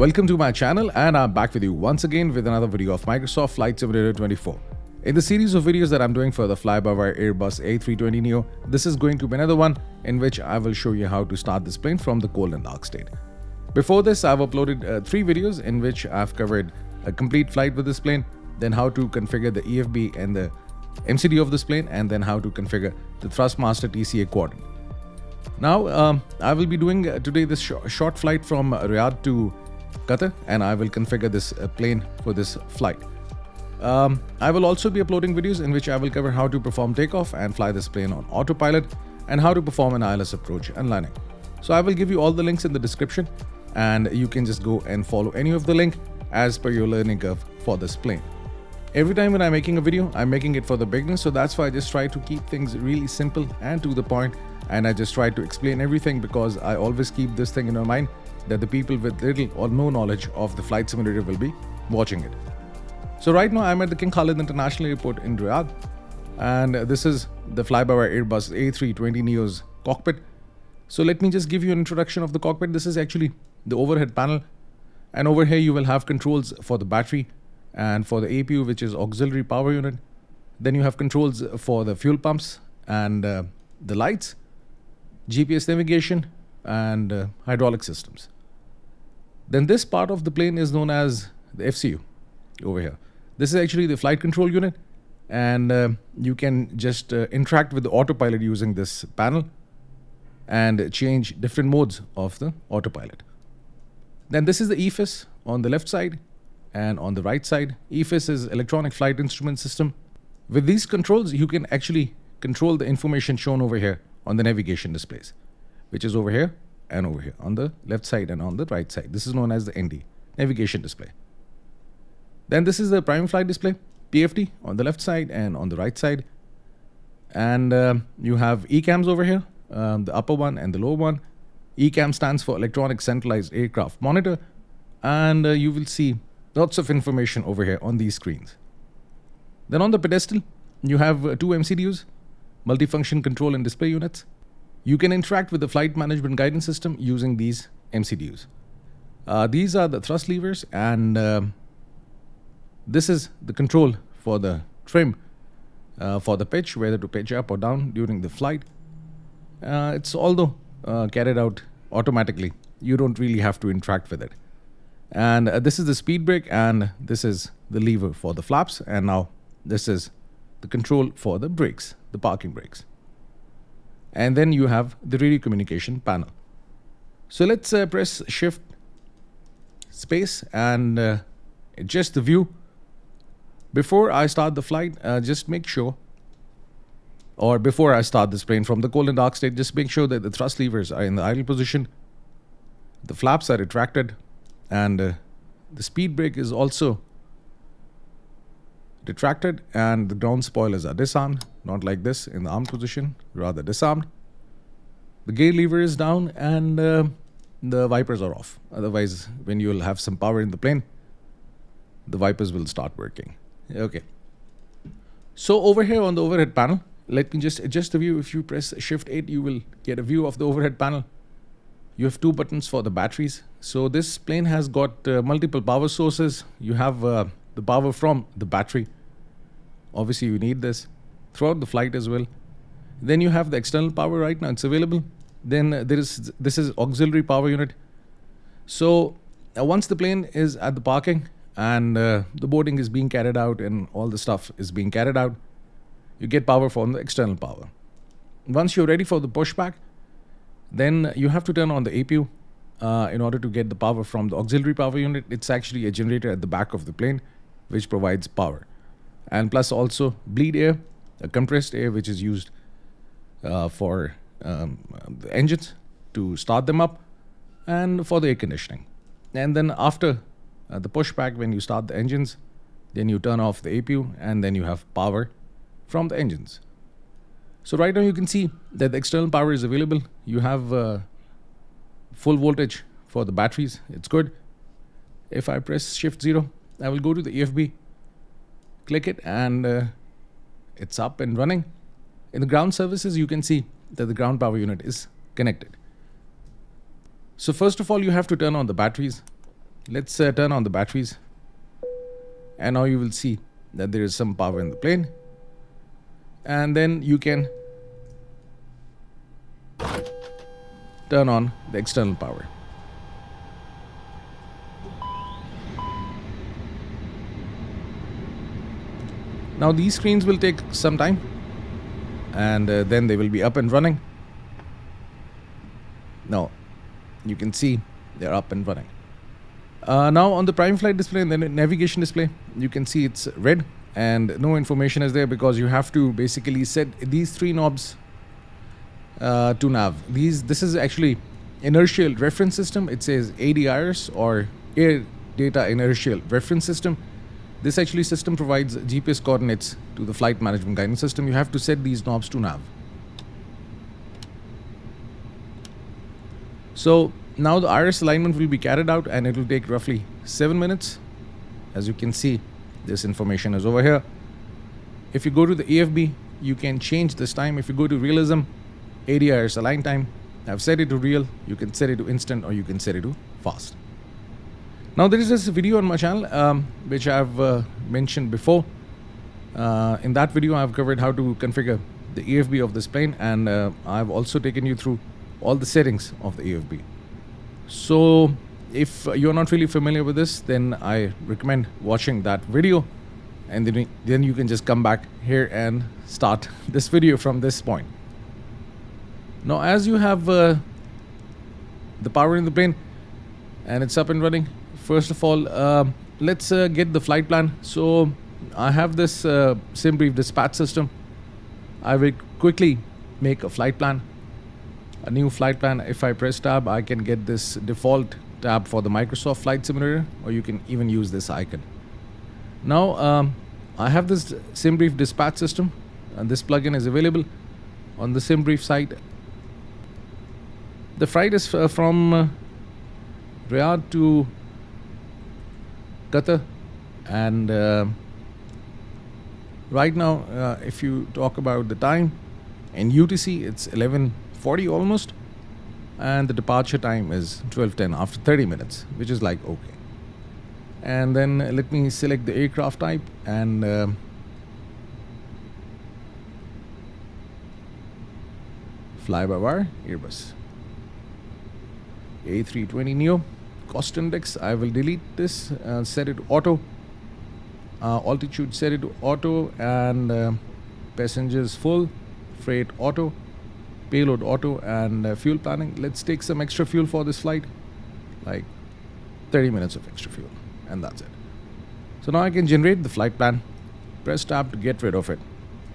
Welcome to my channel, and I'm back with you once again with another video of Microsoft Flight Simulator 24. In the series of videos that I'm doing for the Flybywire Airbus A320 Neo, this is going to be another one in which I will show you how to start this plane from the cold and dark state. Before this, I've uploaded 3 videos in which I've covered a complete flight with this plane, then how to configure the EFB and the MCDU of this plane, and then how to configure the Thrustmaster TCA quadrant. Now, I will be doing today this short flight from Riyadh to Qatar, and I will configure this plane for this flight. I will also be uploading videos in which I will cover how to perform takeoff and fly this plane on autopilot, and how to perform an ILS approach and landing. So I will give you all the links in the description, and you can just go and follow any of the link as per your learning curve for this plane. Every time when I'm making a video, I'm making it for the beginners, so that's why I just try to keep things really simple and to the point, and I just try to explain everything because I always keep this thing in my mind that the people with little or no knowledge of the flight simulator will be watching it. So right now I'm at the King Khalid International Airport in Riyadh, and this is the Flybywire Airbus A320 Neo's cockpit. So let me just give you an introduction of the cockpit. This is actually the overhead panel, and over here you will have controls for the battery and for the APU, which is auxiliary power unit. Then you have controls for the fuel pumps and the lights, GPS navigation, and hydraulic systems. Then this part of the plane is known as the FCU over here. This is actually the flight control unit, and you can just interact with the autopilot using this panel and change different modes of the autopilot. Then this is the EFIS on the left side, and on the right side, EFIS is Electronic Flight Instrument System. With these controls, you can actually control the information shown over here on the navigation displays, which is over here and over here on the left side and on the right side. This is known as the ND, navigation display. Then this is the prime flight display, PFD, on the left side and on the right side. And you have ECAMs over here, the upper one and the lower one. ECAM stands for Electronic Centralized Aircraft Monitor, and you will see lots of information over here on these screens. Then on the pedestal, you have 2 MCDUs, multifunction control and display units. You can interact with the flight management guidance system using these MCDUs. These are the thrust levers, and this is the control for the trim, for the pitch, whether to pitch up or down during the flight. It's although carried out automatically, you don't really have to interact with it. And this is the speed brake, and this is the lever for the flaps, and now this is the control for the brakes, the parking brakes. And then you have the radio communication panel. So let's press shift space and adjust the view. Before I start the flight, just make sure, or before I start this plane from the cold and dark state, just make sure that the thrust levers are in the idle position, the flaps are retracted, and the speed brake is also retracted, and the ground spoilers are disarmed, not like this in the armed position, rather disarmed. The gear lever is down, and the wipers are off. Otherwise, when you will have some power in the plane, the wipers will start working. Okay. So over here on the overhead panel, let me just adjust the view. If you press Shift 8, you will get a view of the overhead panel. You have 2 buttons for the batteries. So this plane has got multiple power sources. You have the power from the battery. Obviously, you need this throughout the flight as well. Then you have the external power. Right now it's available. Then this is auxiliary power unit. So once the plane is at the parking and the boarding is being carried out and all the stuff is being carried out, you get power from the external power. Once you're ready for the pushback, then you have to turn on the APU in order to get the power from the auxiliary power unit. It's actually a generator at the back of the plane which provides power, and plus also bleed air, a compressed air which is used for the engines to start them up, and for the air conditioning. And then after the pushback, when you start the engines, then you turn off the APU, and then you have power from the engines. So right now you can see that the external power is available. You have full voltage for the batteries. It's good. If I press Shift 0, I will go to the EFB, click it, and it's up and running. In the ground services, you can see that the ground power unit is connected. So first of all, you have to turn on the batteries. Let's turn on the batteries, and now you will see that there is some power in the plane, and then you can turn on the external power. Now these screens will take some time, and then they will be up and running. Now you can see they're up and running. Now on the prime flight display and the navigation display, you can see it's red and no information is there because you have to basically set these three knobs to nav. This is actually inertial reference system. It says ADIRS or Air Data Inertial Reference System. This actually system provides GPS coordinates to the flight management guidance system. You have to set these knobs to nav. So now the iris alignment will be carried out and it will take roughly 7 minutes. As you can see, this information is over here. If you go to the AFB, you can change this time. If you go to realism, ADIRS align time, I've set it to real. You can set it to instant or you can set it to fast. Now there is this video on my channel which I've mentioned before. In that video I've covered how to configure the AFB of this plane, and I've also taken you through all the settings of the AFB. So if you're not really familiar with this, then I recommend watching that video, and then you can just come back here and start this video from this point. Now as you have the power in the plane and it's up and running, first of all, let's get the flight plan. So I have this Simbrief dispatch system. I will quickly make a flight plan, a new flight plan. If I press tab, I can get this default tab for the Microsoft Flight Simulator, or you can even use this icon. Now I have this Simbrief dispatch system, and this plugin is available on the Simbrief site. The flight is from Riyadh to Qatar, and right now if you talk about the time in UTC, it's 11:40 almost, and the departure time is 12:10 after 30 minutes, which is like okay. And then let me select the aircraft type, and Flybywire Airbus A320 Neo. Cost index, I will delete this, set it to auto. Altitude, set it to auto, and passengers full, freight auto, payload auto, and fuel planning. Let's take some extra fuel for this flight, like 30 minutes of extra fuel, and that's it. So now I can generate the flight plan. Press tab to get rid of it.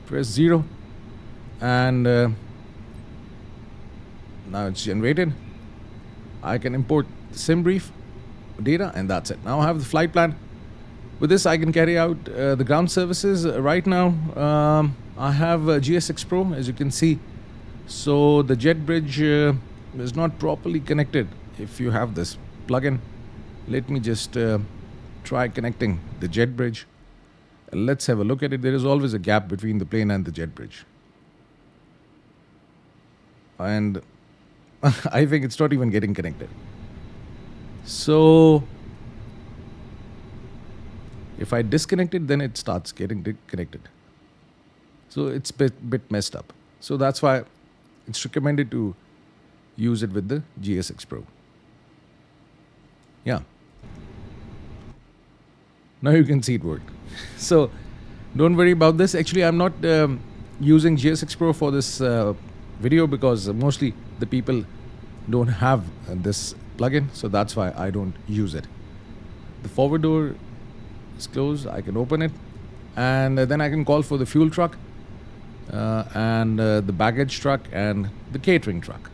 Press 0, and now it's generated. I can import the Simbrief data, and that's it. Now I have the flight plan. With this I can carry out the ground services. Right now I have GSX Pro, as you can see. So the jet bridge is not properly connected. If you have this plugin, let me just try connecting the jet bridge. Let's have a look at it. There is always a gap between the plane and the jet bridge, and I think it's not even getting connected. So if I disconnect it, then it starts getting connected. So it's a bit messed up. So that's why it's recommended to use it with the GSX Pro. Yeah. Now you can see it worked. So don't worry about this. Actually, I'm not using GSX Pro for this video because mostly the people don't have this plugin, so that's why I don't use it. The forward door is closed. I can open it, and then I can call for the fuel truck and the baggage truck and the catering truck.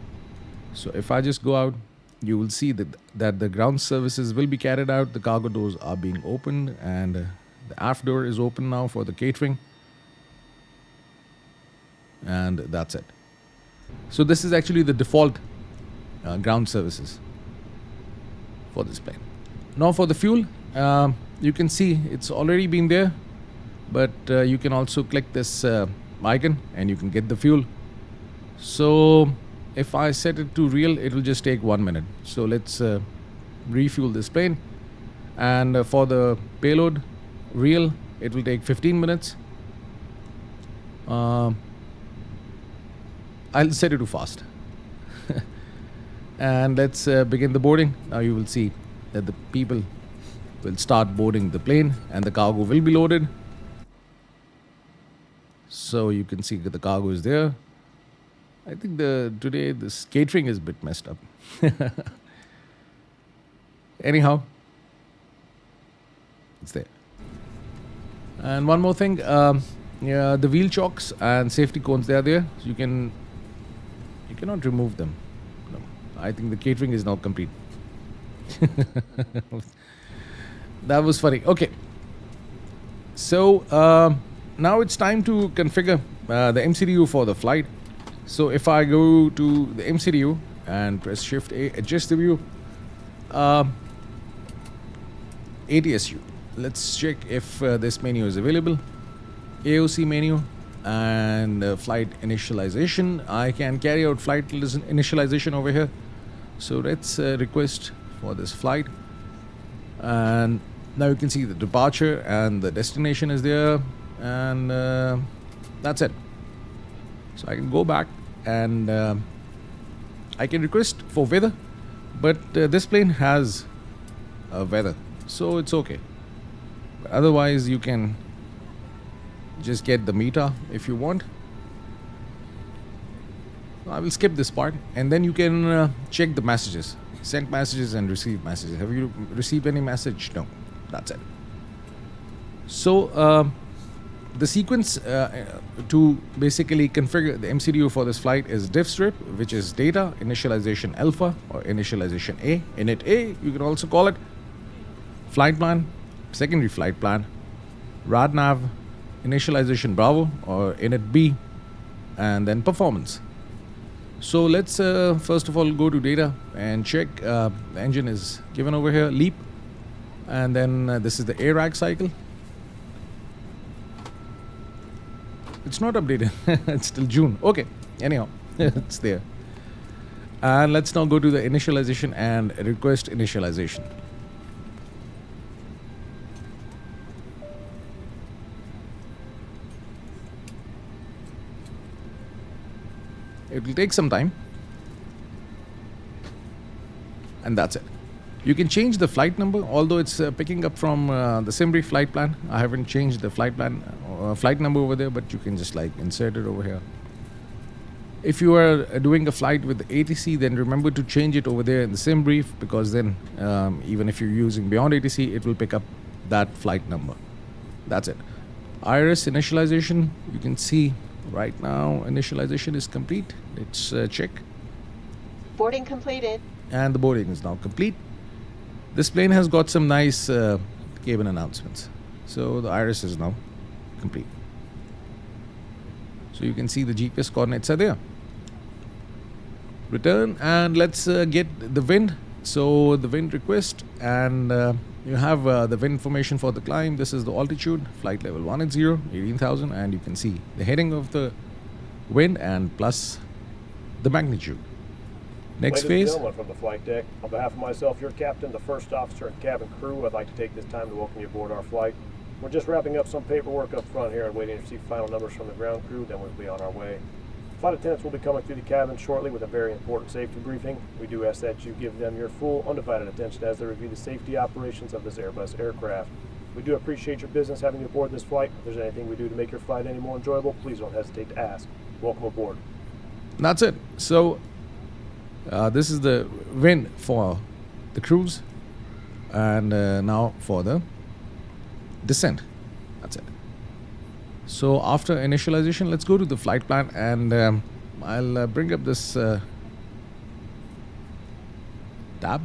So if I just go out, you will see that the ground services will be carried out. The cargo doors are being opened, and the aft door is open now for the catering, and that's it. So this is actually the default ground services for this plane. Now for the fuel, you can see it's already been there, but you can also click this icon and you can get the fuel. So if I set it to real, it will just take 1 minute. So let's refuel this plane. And for the payload real, it will take 15 minutes. I'll set it to fast. And let's begin the boarding. Now you will see that the people will start boarding the plane and the cargo will be loaded. So you can see that the cargo is there. I think today this catering is a bit messed up. Anyhow, it's there. And one more thing, yeah, the wheel chocks and safety cones, they are there. So you cannot remove them. No. I think the catering is now complete. That was funny. Okay. So now it's time to configure the MCDU for the flight. So if I go to the MCDU and press Shift A, adjust the view, ATSU. Let's check if this menu is available. AOC menu and flight initialization. I can carry out flight initialization over here. So let's request for this flight. And now you can see the departure and the destination is there. And that's it. So I can go back and I can request for weather. But this plane has weather. So it's okay. But otherwise, you can just get the META if you want. I will skip this part and then you can check the messages. Send messages and receive messages. Have you received any message? No. That's it. So the sequence to basically configure the MCDU for this flight is diff strip, which is data, initialization alpha or initialization A. Init A, you can also call it. Flight plan, secondary flight plan, RadNav, initialization Bravo or init B, and then performance. So let's first of all go to data and check the engine is given over here, LEAP, and then this is the ARAG cycle. It's not updated. It's still June. Okay. Anyhow, it's there. And let's now go to the initialization and request initialization. It will take some time. And that's it. You can change the flight number, although it's picking up from the Simbrief flight plan. I haven't changed the flight plan flight number over there, but you can just like insert it over here. If you are doing a flight with the ATC, then remember to change it over there in the Simbrief, because then even if you're using beyond ATC, it will pick up that flight number. That's it. Iris initialization, you can see right now initialization is complete. Let's check. Boarding completed. And the boarding is now complete. This plane has got some nice cabin announcements. So the iris is now complete. So you can see the GPS coordinates are there. Return and let's get the wind. So the wind request, and you have the wind information for the climb. This is the altitude, flight level 180, 18,000, and you can see the heading of the wind and plus the magnitude. Next Ladies phase. and gentlemen from the flight deck, on behalf of myself, your captain, the first officer, and cabin crew, I'd like to take this time to welcome you aboard our flight. We're just wrapping up some paperwork up front here and waiting to receive final numbers from the ground crew, then we'll be on our way. Flight attendants will be coming through the cabin shortly with a very important safety briefing. We do ask that you give them your full, undivided attention as they review the safety operations of this Airbus aircraft. We do appreciate your business having you aboard this flight. If there's anything we do to make your flight any more enjoyable, please don't hesitate to ask. Welcome aboard. That's it. So this is the wind for the cruise, and now for the descent. That's it. So after initialization, let's go to the flight plan, and I'll bring up this tab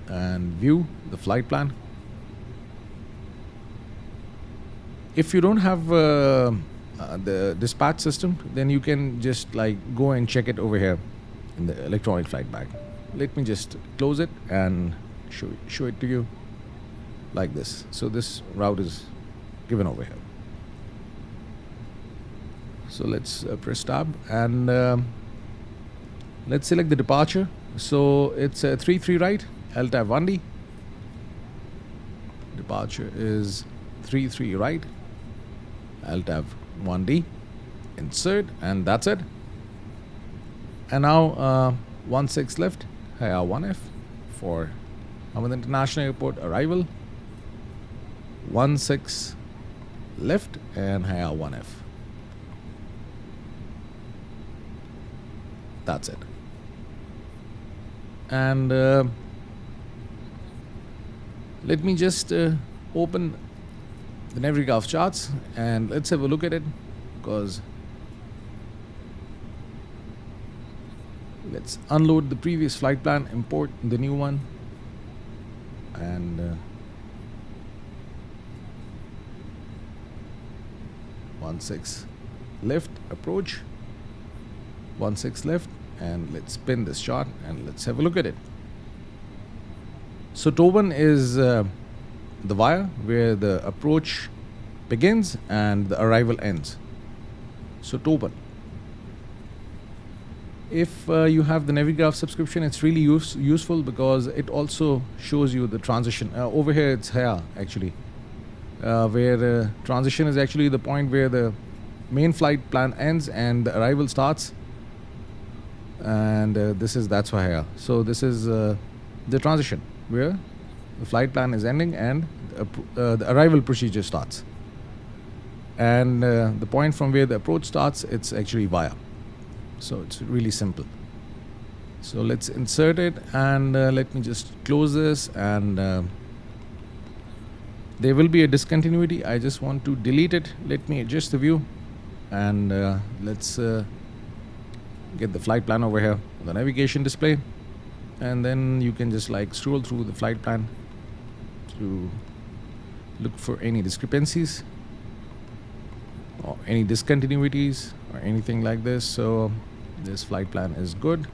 and view the flight plan. If you don't have the dispatch system, then you can just like go and check it over here in the electronic flight bag. Let me just close it and show it to you like this. So this route is given over here. So let's press tab and let's select the departure. So it's 33 right, LTAB 1D. departure is 33 right. I'll tab 1D, insert, and that's it. And now 16 left, higher 1F for Ahmed International Airport arrival. 16 left and higher 1F. That's it. And let me just open the Navigraph charts and let's have a look at it, because let's unload the previous flight plan, import the new one, and 16 left approach, 16 left, and let's spin this chart and let's have a look at it. So Toban is the wire where the approach begins and the arrival ends. So Toban. If you have the Navigraph subscription, it's really useful because it also shows you the transition. Over here it's here actually, where transition is actually the point where the main flight plan ends and the arrival starts. And that's why here. So this is the transition where the flight plan is ending and the arrival procedure starts. And the point from where the approach starts, it's actually via. So it's really simple. So let's insert it and let me just close this, and there will be a discontinuity. I just want to delete it. Let me adjust the view and let's get the flight plan over here, the navigation display, and then you can just like scroll through the flight plan to look for any discrepancies or any discontinuities or anything like this. So this flight plan is good.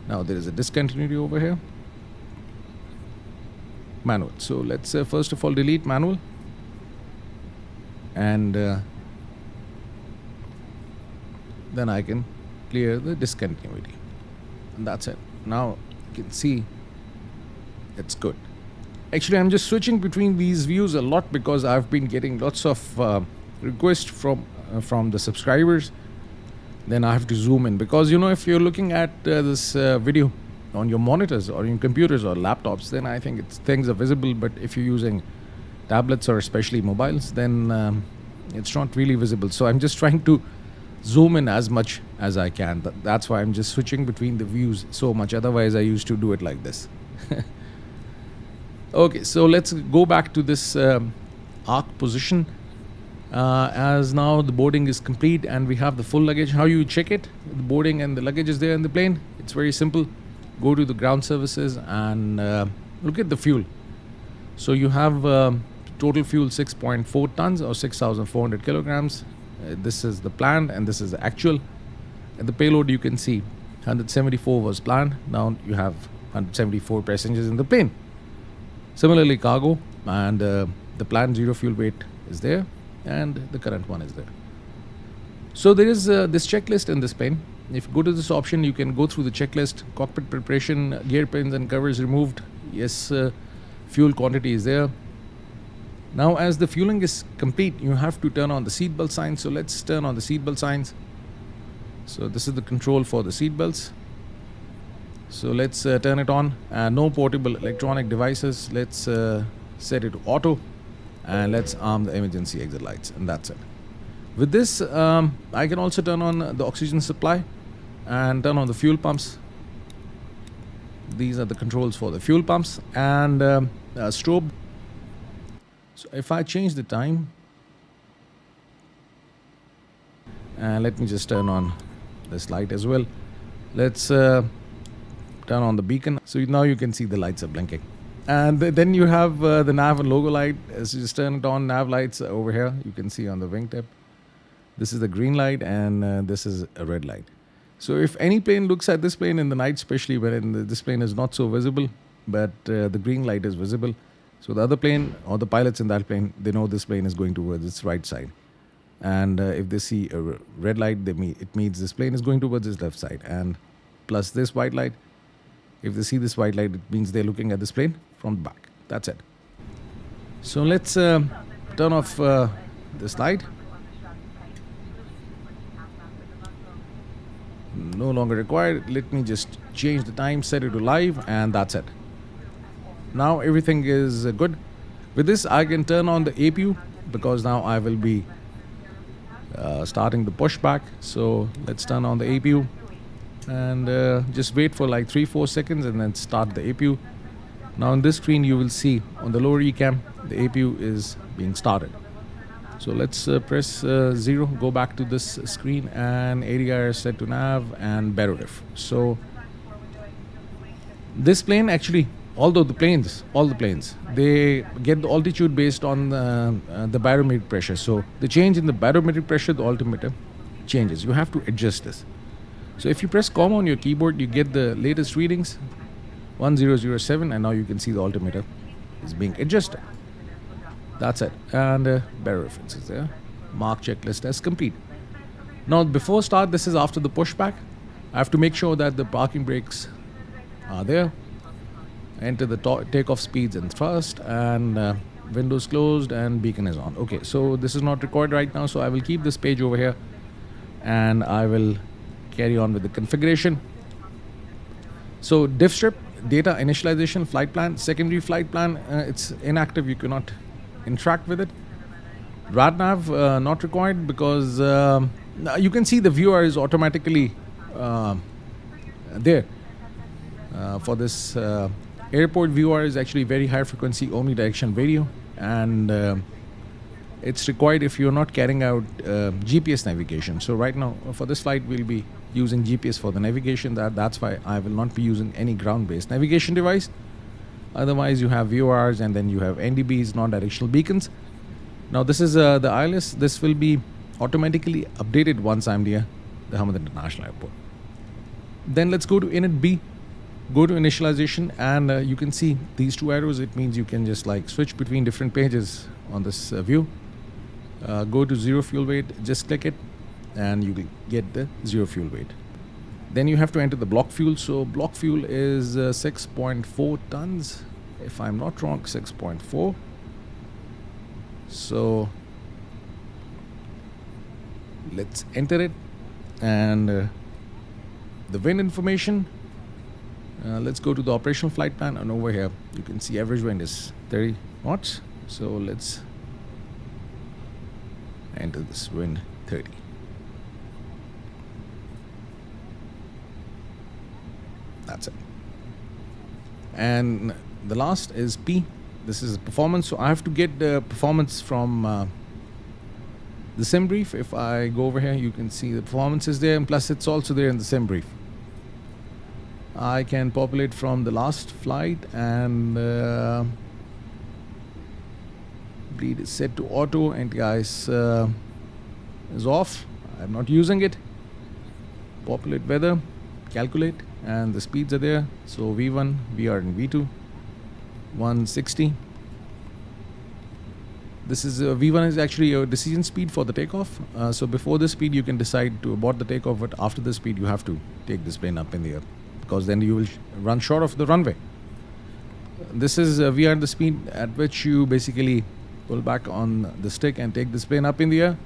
Now there is a discontinuity over here. Manual. So let's first of all delete manual, and then I can clear the discontinuity, and that's it. Now you can see it's good. Actually, I'm just switching between these views a lot because I've been getting lots of requests from the subscribers. Then I have to zoom in because, you know, if you're looking at this video on your monitors or in computers or laptops, then I think things are visible. But if you're using tablets or especially mobiles, then it's not really visible. So I'm just trying to zoom in as much as I can. That's why I'm just switching between the views so much. Otherwise, I used to do it like this. Okay, so let's go back to this arc position. As now the boarding is complete and we have the full luggage. How you check it? The boarding and the luggage is there in the plane. It's very simple. Go to the ground services and look at the fuel. So you have total fuel 6.4 tons or 6,400 kilograms. This is the planned and this is the actual. And the payload you can see 174 was planned. Now you have 174 passengers in the plane. Similarly, cargo and the planned zero fuel weight is there, and the current one is there. So there is this checklist in this plane. If you go to this option, you can go through the checklist. Cockpit preparation, gear pins and covers removed. Yes, fuel quantity is there. Now, as the fueling is complete, you have to turn on the seatbelt signs. So let's turn on the seatbelt signs. So this is the control for the seatbelts. So let's turn it on. No portable electronic devices. Let's set it to auto, and let's arm the emergency exit lights, and that's it. With this, I can also turn on the oxygen supply and turn on the fuel pumps. These are the controls for the fuel pumps and strobe. So if I change the time, and let me just turn on this light as well. Let's turn on the beacon. So now you can see the lights are blinking. And then you have the nav and logo light. As you just turn it on, nav lights over here. You can see on the wingtip. This is the green light and this is a red light. So if any plane looks at this plane in the night, especially when this plane is not so visible, but the green light is visible. So the other plane or the pilots in that plane, they know this plane is going towards its right side. And if they see a red light, it means this plane is going towards its left side. And plus this white light. If they see this white light, it means they're looking at this plane from the back. That's it. So let's turn off this light. No longer required. Let me just change the time, set it to live, and that's it. Now everything is good. With this, I can turn on the APU because now I will be starting the pushback. So let's turn on the APU and just wait for like 3-4 seconds and then start the APU. Now on this screen you will see on the lower ECAM the APU is being started. So let's press 0, go back to this screen, and ADR is set to nav and BaroRef. So this plane actually, all the planes, they get the altitude based on the barometric pressure. So the change in the barometric pressure, the altimeter changes. You have to adjust this. So if you press comma on your keyboard, you get the latest readings, 1007, and now you can see the altimeter is being adjusted. That's it. And better references there. Mark checklist as complete. Now before start, this is after the pushback. I have to make sure that the parking brakes are there. Enter the takeoff speeds and thrust, and windows closed and beacon is on. Okay, so this is not recorded right now, so I will keep this page over here and I will carry on with the configuration. So diff strip, data initialization, flight plan, secondary flight plan, it's inactive, you cannot interact with it. RadNav not required because you can see the viewer is automatically there. For this airport viewer is actually very high frequency omnidirectional radio, and it's required if you're not carrying out GPS navigation. So right now for this flight we'll be using GPS for the navigation. That's why I will not be using any ground-based navigation device. Otherwise you have VORs and then you have NDBs, non-directional beacons. Now this is the ILS. This will be automatically updated once I'm near the Hamad International Airport. Then let's go to init B. Go to initialization, and you can see these two arrows. It means you can just like switch between different pages on this view. Go to zero fuel weight, just click it and you will get the zero fuel weight. Then you have to enter the block fuel. So block fuel is 6.4 tons, if I'm not wrong, 6.4. So let's enter it, and the wind information. Let's go to the operational flight plan, and over here you can see average wind is 30 knots. So let's enter this wind 30. That's it. And the last is P. This is performance. So I have to get the performance from the Simbrief. If I go over here, you can see the performance is there, and plus it's also there in the Simbrief. I can populate from the last flight, and bleed is set to auto, anti-ice is off. I'm not using it. Populate weather, calculate, and the speeds are there. So V1, VR, and V2, 160. This is V1 is actually a decision speed for the takeoff. So before this speed you can decide to abort the takeoff, but after the speed you have to take this plane up in the air, because then you will run short of the runway. This is VR, the speed at which you basically pull back on the stick and take this plane up in the air,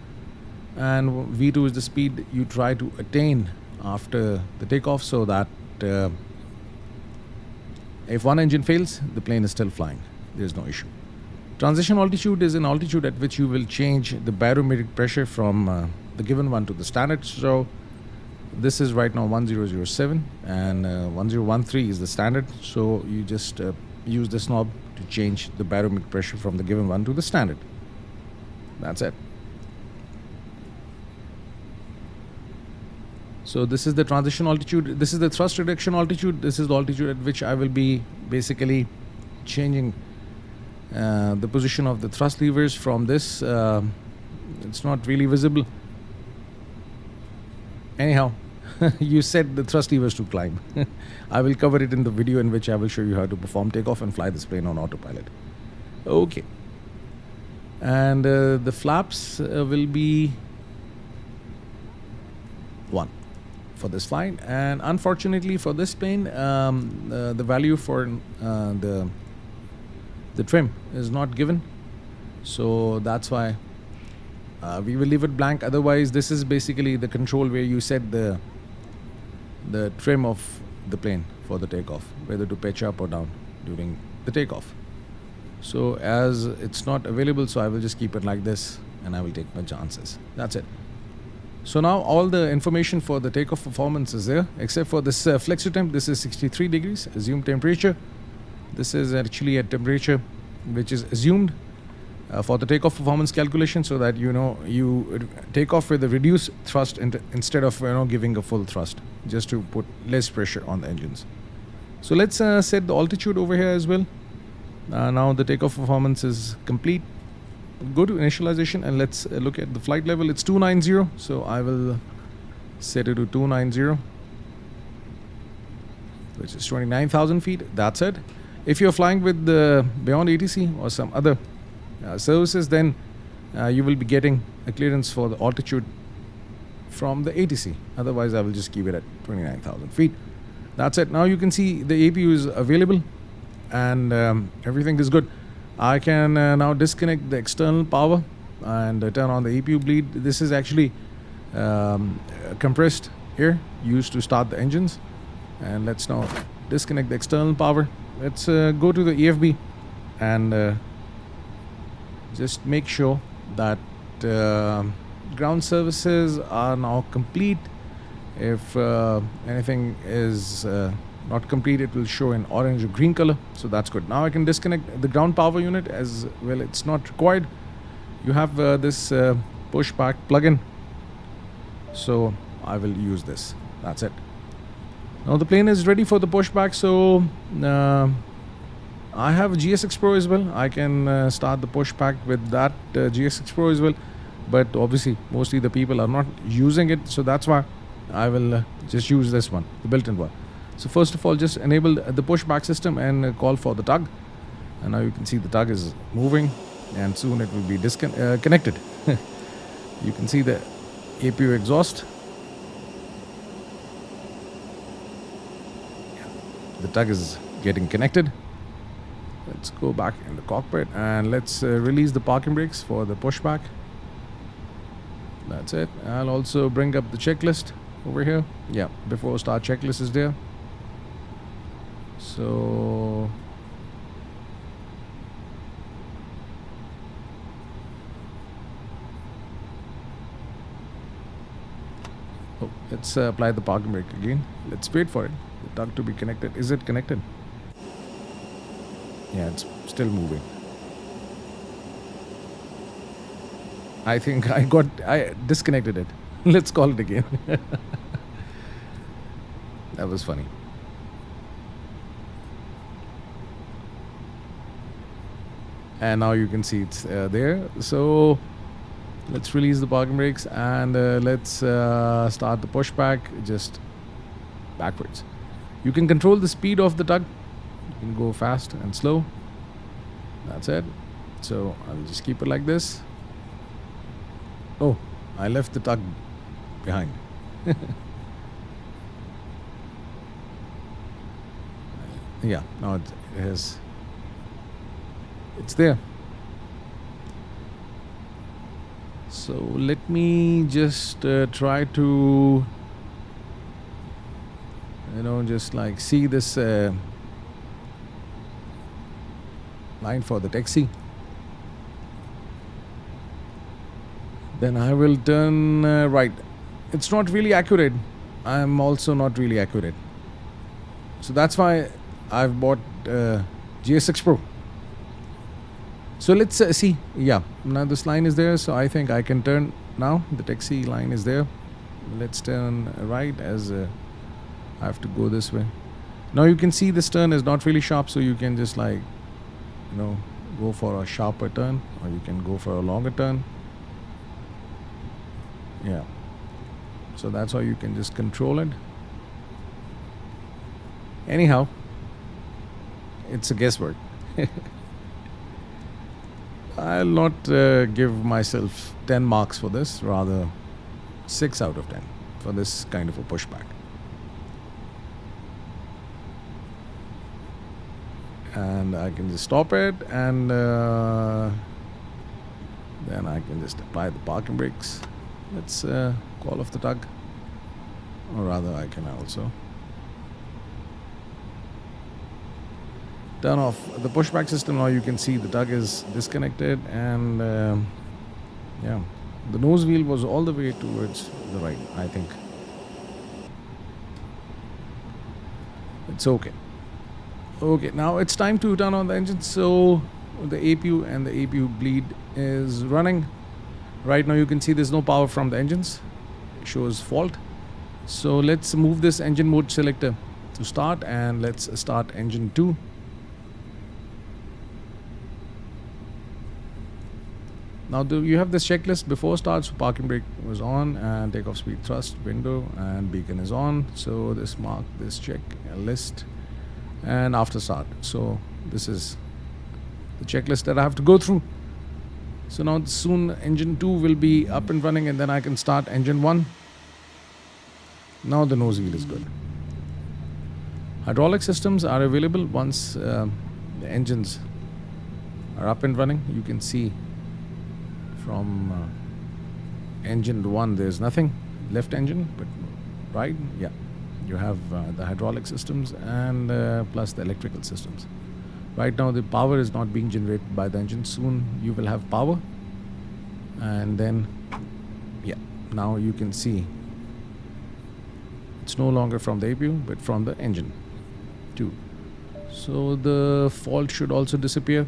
and V2 is the speed you try to attain after the takeoff, so that if one engine fails, the plane is still flying. There is no issue. Transition altitude is an altitude at which you will change the barometric pressure from the given one to the standard. So this is right now 1007, and 1013 is the standard. So you just use this knob to change the barometric pressure from the given one to the standard. That's it. So this is the transition altitude. This is the thrust reduction altitude. This is the altitude at which I will be basically changing the position of the thrust levers from this. It's not really visible. Anyhow, you set the thrust levers to climb. I will cover it in the video in which I will show you how to perform takeoff and fly this plane on autopilot. Okay. And the flaps will be 1. for this flight. And unfortunately for this plane, the value for the trim is not given, so that's why we will leave it blank. Otherwise, this is basically the control where you set the trim of the plane for the takeoff, whether to pitch up or down during the takeoff. So as it's not available, so I will just keep it like this and I will take my chances. That's it. So now all the information for the takeoff performance is there, except for this flexi temp. This is 63 degrees assumed temperature. This is actually a temperature which is assumed for the takeoff performance calculation, so that you take off with a reduced thrust instead of giving a full thrust, just to put less pressure on the engines. So let's set the altitude over here as well. Now the takeoff performance is complete. Go to initialization and let's look at the flight level. It's 290, so I will set it to 290, which is 29,000 feet. That's it. If you're flying with the Beyond ATC or some other services, then you will be getting a clearance for the altitude from the ATC. Otherwise, I will just keep it at 29,000 feet. That's it. Now you can see the APU is available and everything is good. I can now disconnect the external power and turn on the APU bleed. This is actually compressed air used to start the engines. And let's now disconnect the external power. Let's go to the EFB and just make sure that ground services are now complete. If anything is not complete, it will show in orange or green color, so that's good. Now I can disconnect the ground power unit as well. It's not required. You have this pushback plugin, so I will use this. That's it. Now the plane is ready for the pushback, so I have a GSX Pro as well. I can start the pushback with that GSX Pro as well, but obviously mostly the people are not using it, so that's why I will just use this one, the built-in one. So first of all, just enable the pushback system and call for the tug. And now you can see the tug is moving, and soon it will be connected. You can see the APU exhaust. The tug is getting connected. Let's go back in the cockpit and let's release the parking brakes for the pushback. That's it. I'll also bring up the checklist over here. Yeah, before start checklist is there. So let's apply the parking brake again. Let's wait for it, the tug to be connected. Is it connected? Yeah, it's still moving. I think I disconnected it. Let's call it again. That was funny. And now you can see it's there. So let's release the parking brakes and let's start the pushback just backwards. You can control the speed of the tug. You can go fast and slow. That's it. So I'll just keep it like this. Oh, I left the tug behind. Yeah, now it has. It's there. So let me just try to, just like see this line for the taxi. Then I will turn right. It's not really accurate. I'm also not really accurate. So that's why I've bought GSX Pro. So let's see. Yeah, now this line is there, so I think I can turn now. The taxi line is there. Let's turn right as I have to go this way. Now you can see this turn is not really sharp, so you can just like, go for a sharper turn, or you can go for a longer turn. Yeah. So that's how you can just control it. Anyhow, it's a guesswork. I'll not give myself 10 marks for this, rather 6 out of 10 for this kind of a pushback. And I can just stop it, and then I can just apply the parking brakes. Let's call off the tug, or rather I can also turn off the pushback system. Now you can see the tug is disconnected, and yeah, the nose wheel was all the way towards the right, I think. It's okay. Okay, now it's time to turn on the engine. So the APU and the APU bleed is running. Right now you can see there's no power from the engines. It shows fault. So let's move this engine mode selector to start, and let's start engine 2. Now you have this checklist before start. So parking brake was on, and takeoff speed thrust window and beacon is on. So this mark, this check list, and after start. So this is the checklist that I have to go through. So now soon engine 2 will be up and running, and then I can start engine 1. Now the nose wheel is good. Hydraulic systems are available once the engines are up and running. You can see from engine 1 there's nothing. Left engine, but right, yeah. You have the hydraulic systems and plus the electrical systems. Right now the power is not being generated by the engine. Soon you will have power, and then yeah, now you can see it's no longer from the APU but from the engine 2. So the fault should also disappear.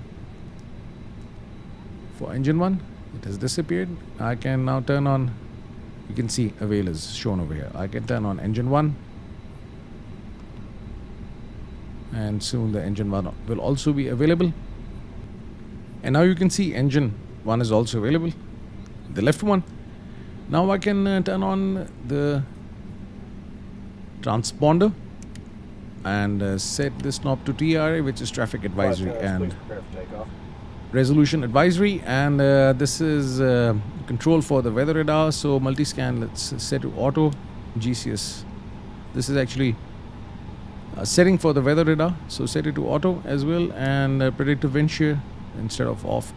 For engine 1 it has disappeared. I can now turn on, you can see avail is shown over here. I can turn on engine 1, and soon the engine 1 will also be available. And now you can see engine 1 is also available, the left one. Now I can turn on the transponder and set this knob to TRA, which is traffic advisory, and Prepare for takeoff. resolution advisory, and this is control for the weather radar. So multi-scan, let's set to auto. GCS, this is actually setting for the weather radar, so set it to auto as well. And predictive wind shear, instead of off,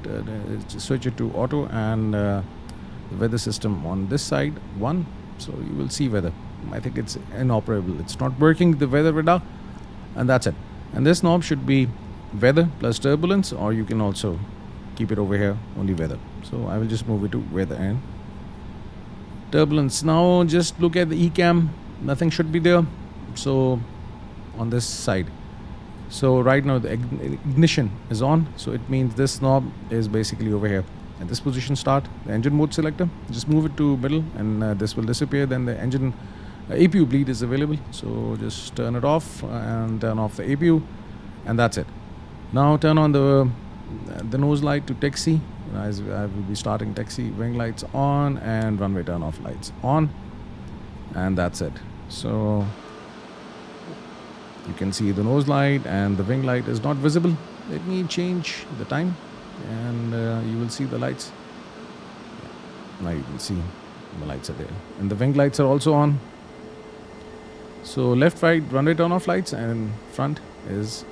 switch it to auto. And the weather system on this side 1, so you will see weather. I think it's inoperable, it's not working, the weather radar, and that's it. And this knob should be weather plus turbulence, or you can also keep it over here only weather. So I will just move it to weather and turbulence. Now just look at the ECAM, nothing should be there. So on this side, so right now the ignition is on, so it means this knob is basically over here at this position. Start the engine mode selector, just move it to middle, and this will disappear. Then the engine APU bleed is available, so just turn it off and turn off the APU, and that's it. Now turn on the nose light to taxi. As I will be starting taxi, wing lights on and runway turn off lights on, and that's it. So you can see the nose light and the wing light is not visible. Let me change the time, and you will see the lights. Now you can see the lights are there, and the wing lights are also on. So left, right, runway turn off lights, and front is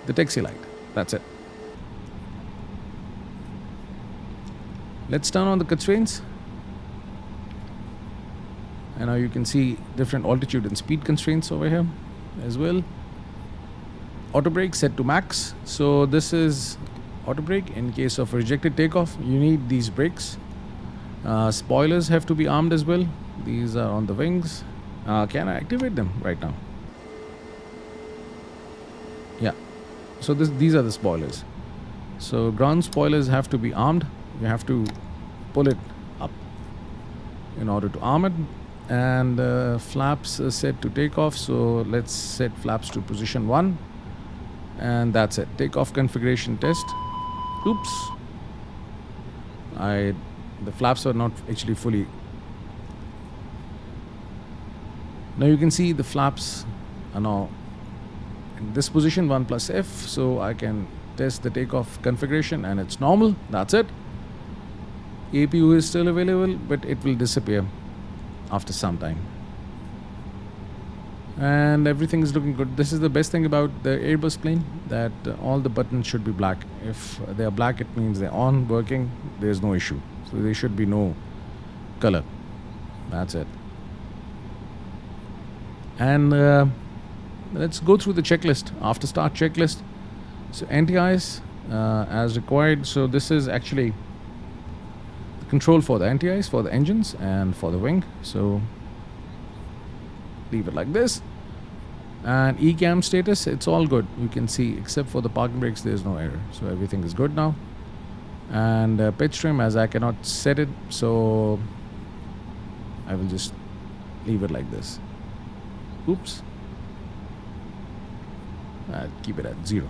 the taxi light. That's it. Let's turn on the constraints. And now you can see different altitude and speed constraints over here as well. Auto brake set to max. So this is auto brake. In case of rejected takeoff, you need these brakes. Spoilers have to be armed as well. These are on the wings. Can I activate them right now? Yeah. So these are the spoilers. So ground spoilers have to be armed. You have to pull it up in order to arm it. And flaps are set to takeoff. So let's set flaps to position 1. And that's it. Takeoff configuration test. Oops. The flaps are not actually fully. Now you can see the flaps are now in this position 1 plus F. So I can test the takeoff configuration, and it's normal. That's it. APU is still available, but it will disappear after some time. And everything is looking good. This is the best thing about the Airbus plane, that all the buttons should be black. If they are black, it means they're on, working, there's no issue. So there should be no color. That's it. And let's go through the checklist, after start checklist. So NTIs as required. So this is actually the control for the NTIs, for the engines and for the wing. So leave it like this. And ECAM status, it's all good. You can see, except for the parking brakes, there's no error. So everything is good now. And pitch trim, as I cannot set it, so I will just leave it like this. Oops. I'll keep it at 0.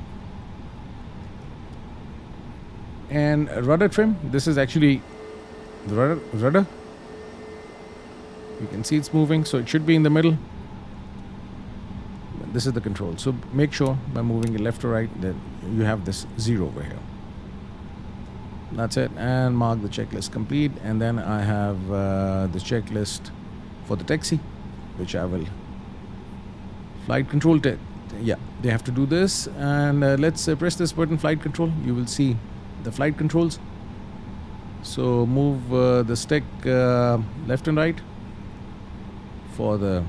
And rudder trim, this is actually the rudder. You can see it's moving, so it should be in the middle. This is the control. So make sure by moving it left or right that you have this 0 over here. That's it. And mark the checklist complete. And then I have the checklist for the taxi, which I will flight control. Yeah, they have to do this. And let's press this button, flight control. You will see the flight controls. So move the stick left and right for the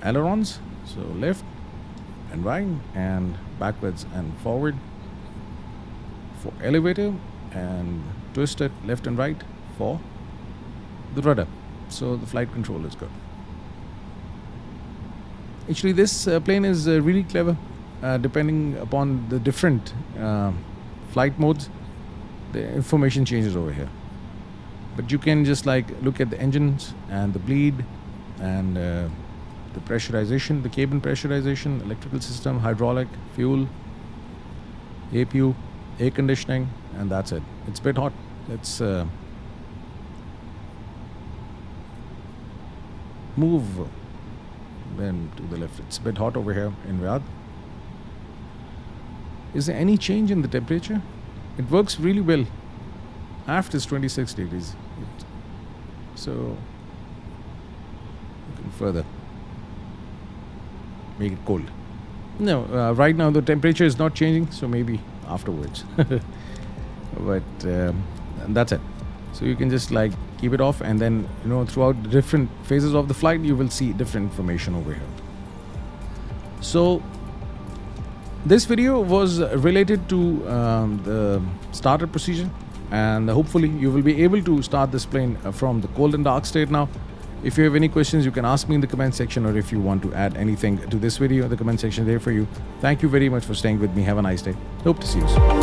ailerons. So left and right and backwards and forward for elevator, and twist it left and right for the rudder. So the flight control is good. Actually, this plane is really clever. Depending upon the different flight modes, the information changes over here. But you can just like look at the engines and the bleed and the pressurization, the cabin pressurization, electrical system, hydraulic, fuel, APU, air conditioning, and that's it. It's a bit hot. Let's move then to the left. It's a bit hot over here in Riyadh. Is there any change in the temperature? It works really well after it's 26 degrees. So you can further make it cold. No, right now the temperature is not changing, so maybe afterwards. But that's it. So you can just like keep it off, and then throughout the different phases of the flight you will see different information over here. So this video was related to the starter procedure, and hopefully you will be able to start this plane from the cold and dark state now. If you have any questions, you can ask me in the comment section, or if you want to add anything to this video, the comment section is there for you. Thank you very much for staying with me. Have a nice day. Hope to see you soon.